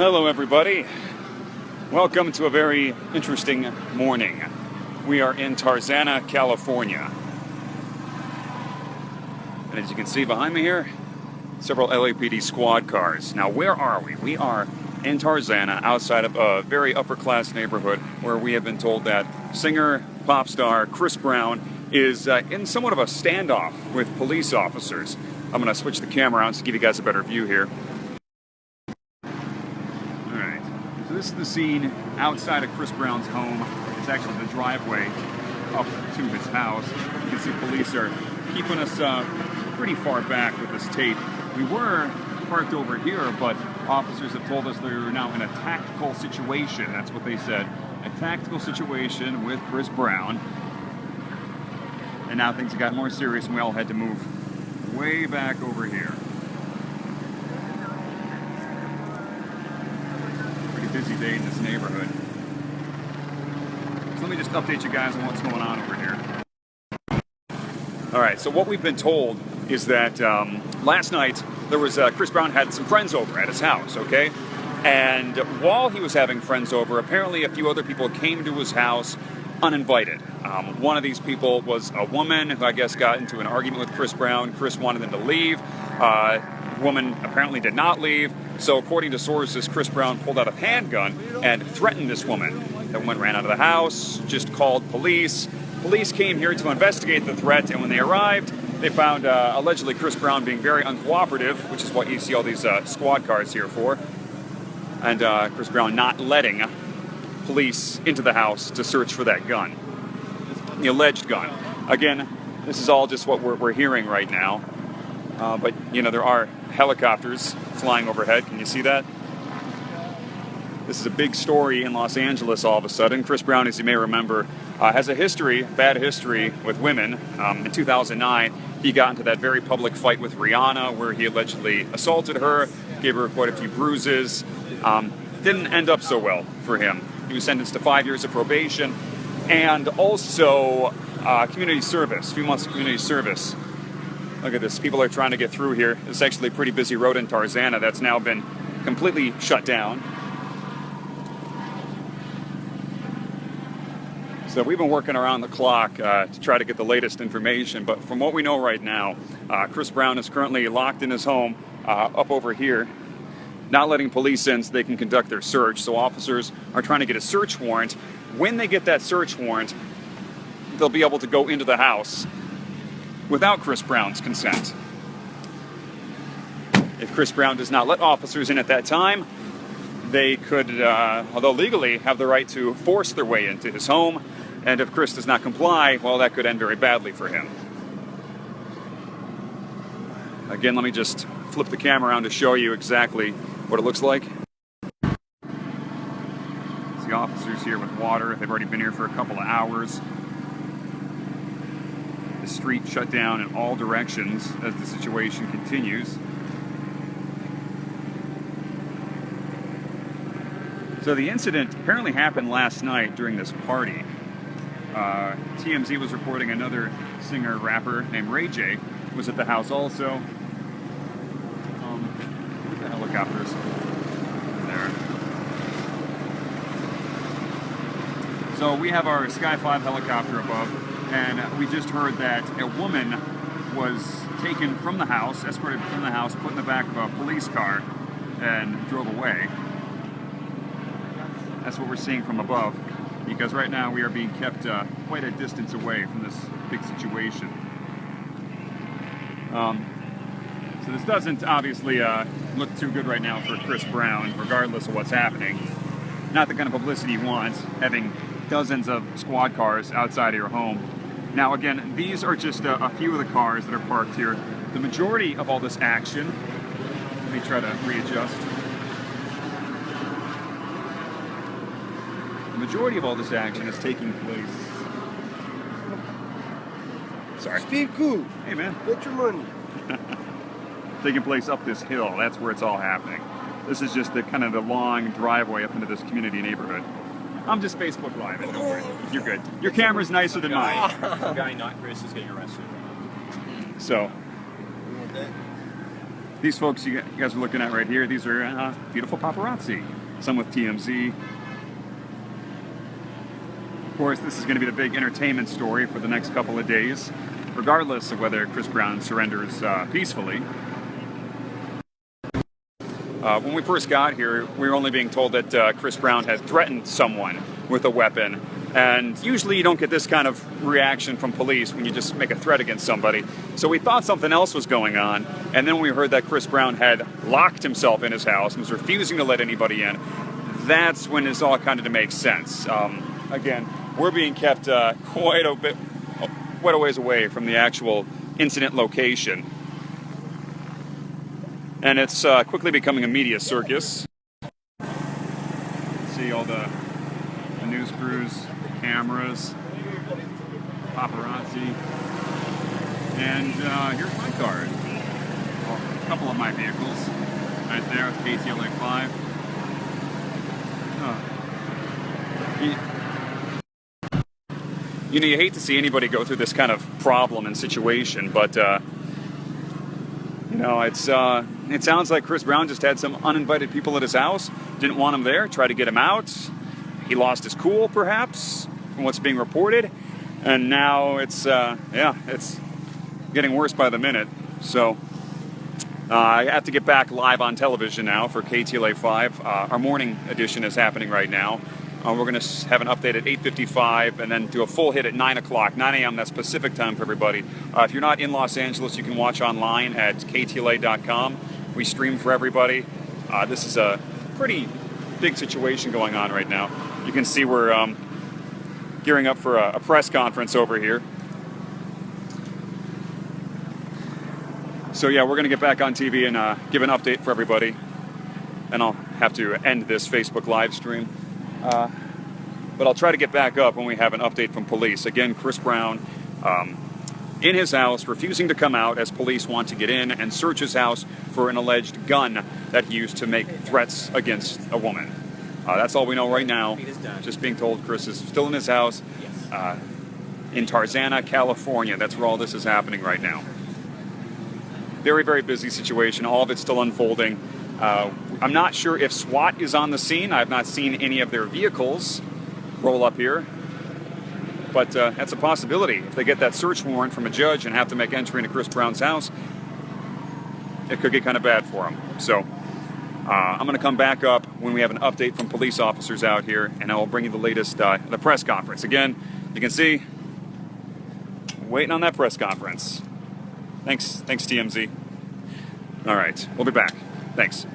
Hello everybody. Welcome to a very interesting morning. We are in Tarzana, California. And as you can see behind me here, several LAPD squad cars. Now where are we? We are in Tarzana, outside of a very upper class neighborhood where we have been told that singer, pop star Chris Brown is in somewhat of a standoff with police officers. I'm going to switch the camera on to give you guys a better view here. Alright, so this is the scene outside of Chris Brown's home. It's actually the driveway up to his house. You can see police are keeping us pretty far back with this tape. We were parked over here, but officers have told us they're now in a tactical situation. That's what they said. A tactical situation with Chris Brown. And now things have gotten more serious and we all had to move way back over here. Pretty busy day in this neighborhood. So let me just update you guys on what's going on over here. Alright, so what we've been told is that last night there was Chris Brown had some friends over at his house, okay? And while he was having friends over, apparently a few other people came to his house uninvited. One of these people was a woman who I guess got into an argument with Chris Brown. Chris wanted them to leave. Woman apparently did not leave. So according to sources, Chris Brown pulled out a handgun and threatened this woman. The woman ran out of the house, just called police. Police came here to investigate the threat, and when they arrived, they found allegedly Chris Brown being very uncooperative, which is what you see all these squad cars here for, and Chris Brown not letting police into the house to search for that gun, the alleged gun. Again, this is all just what we're hearing right now, but you know, there are helicopters flying overhead. Can you see that? This is a big story in Los Angeles all of a sudden. Chris Brown, as you may remember, has a history, bad history with women. In 2009, he got into that very public fight with Rihanna where he allegedly assaulted her, gave her quite a few bruises. Didn't end up so well for him. He was sentenced to 5 years of probation and also community service, a few months of community service. Look at this, people are trying to get through here. It's actually a pretty busy road in Tarzana that's now been completely shut down. So we've been working around the clock to try to get the latest information, but from what we know right now, Chris Brown is currently locked in his home up over here, not letting police in so they can conduct their search. So officers are trying to get a search warrant. When they get that search warrant, they'll be able to go into the house without Chris Brown's consent. If Chris Brown does not let officers in at that time, they could, although legally, have the right to force their way into his home. And if Chris does not comply, well, that could end very badly for him. Again, let me just flip the camera around to show you exactly what it looks like. See officers here with water. They've already been here for a couple of hours. The street shut down in all directions as the situation continues. So the incident apparently happened last night during this party. TMZ was reporting another singer-rapper named Ray J was at the house also. Where's the helicopters? There. So we have our Sky 5 helicopter above, and we just heard that a woman was taken from the house, escorted from the house, put in the back of a police car, and drove away. That's what we're seeing from above, because right now we are being kept quite a distance away from this big situation. So this doesn't obviously look too good right now for Chris Brown, regardless of what's happening. Not the kind of publicity you want, having dozens of squad cars outside of your home. Now again, these are just a few of the cars that are parked here. The majority of all this action, let me try to readjust. The majority of all this action is taking place. Sorry. Steve Cool. Hey man. Get your money. Taking place up this hill. That's where it's all happening. This is just the kind of the long driveway up into this community neighborhood. I'm just Facebook Live. Don't worry. You're good. Your camera's nicer than mine. Some guy not Chris is getting arrested. So These folks you guys are looking at right here, these are beautiful paparazzi. Some with TMZ. Of course, this is going to be the big entertainment story for the next couple of days, regardless of whether Chris Brown surrenders peacefully. When we first got here, we were only being told that Chris Brown had threatened someone with a weapon. And usually you don't get this kind of reaction from police when you just make a threat against somebody. So we thought something else was going on. And then we heard that Chris Brown had locked himself in his house and was refusing to let anybody in. That's when this all kind of makes sense. Again, we're being kept quite a ways away from the actual incident location. And it's quickly becoming a media circus. See all the news crews, cameras, paparazzi, and here's my card. Well, a couple of my vehicles, right there, KTLA 5. You know, you hate to see anybody go through this kind of problem and situation, but you know, it sounds like Chris Brown just had some uninvited people at his house, didn't want him there, tried to get him out. He lost his cool, perhaps, from what's being reported, and now it's getting worse by the minute. So I have to get back live on television now for KTLA 5. Our morning edition is happening right now. We're going to have an update at 8:55 and then do a full hit at 9 o'clock, 9 a.m. That's Pacific time for everybody. If you're not in Los Angeles, you can watch online at ktla.com. We stream for everybody. This is a pretty big situation going on right now. You can see we're gearing up for a press conference over here. So yeah, we're going to get back on TV and give an update for everybody. And I'll have to end this Facebook live stream. But I'll try to get back up when we have an update from police. Again, Chris Brown in his house, refusing to come out as police want to get in and search his house for an alleged gun that he used to make threats against a woman. That's all we know right now. Just being told Chris is still in his house in Tarzana, California. That's where all this is happening right now. Very, very busy situation. All of it's still unfolding. I'm not sure if SWAT is on the scene. I've not seen any of their vehicles roll up here. But that's a possibility. If they get that search warrant from a judge and have to make entry into Chris Brown's house, it could get kind of bad for him. So I'm going to come back up when we have an update from police officers out here, and I will bring you the latest the press conference. Again, you can see, waiting on that press conference. Thanks TMZ. All right, we'll be back. Thanks.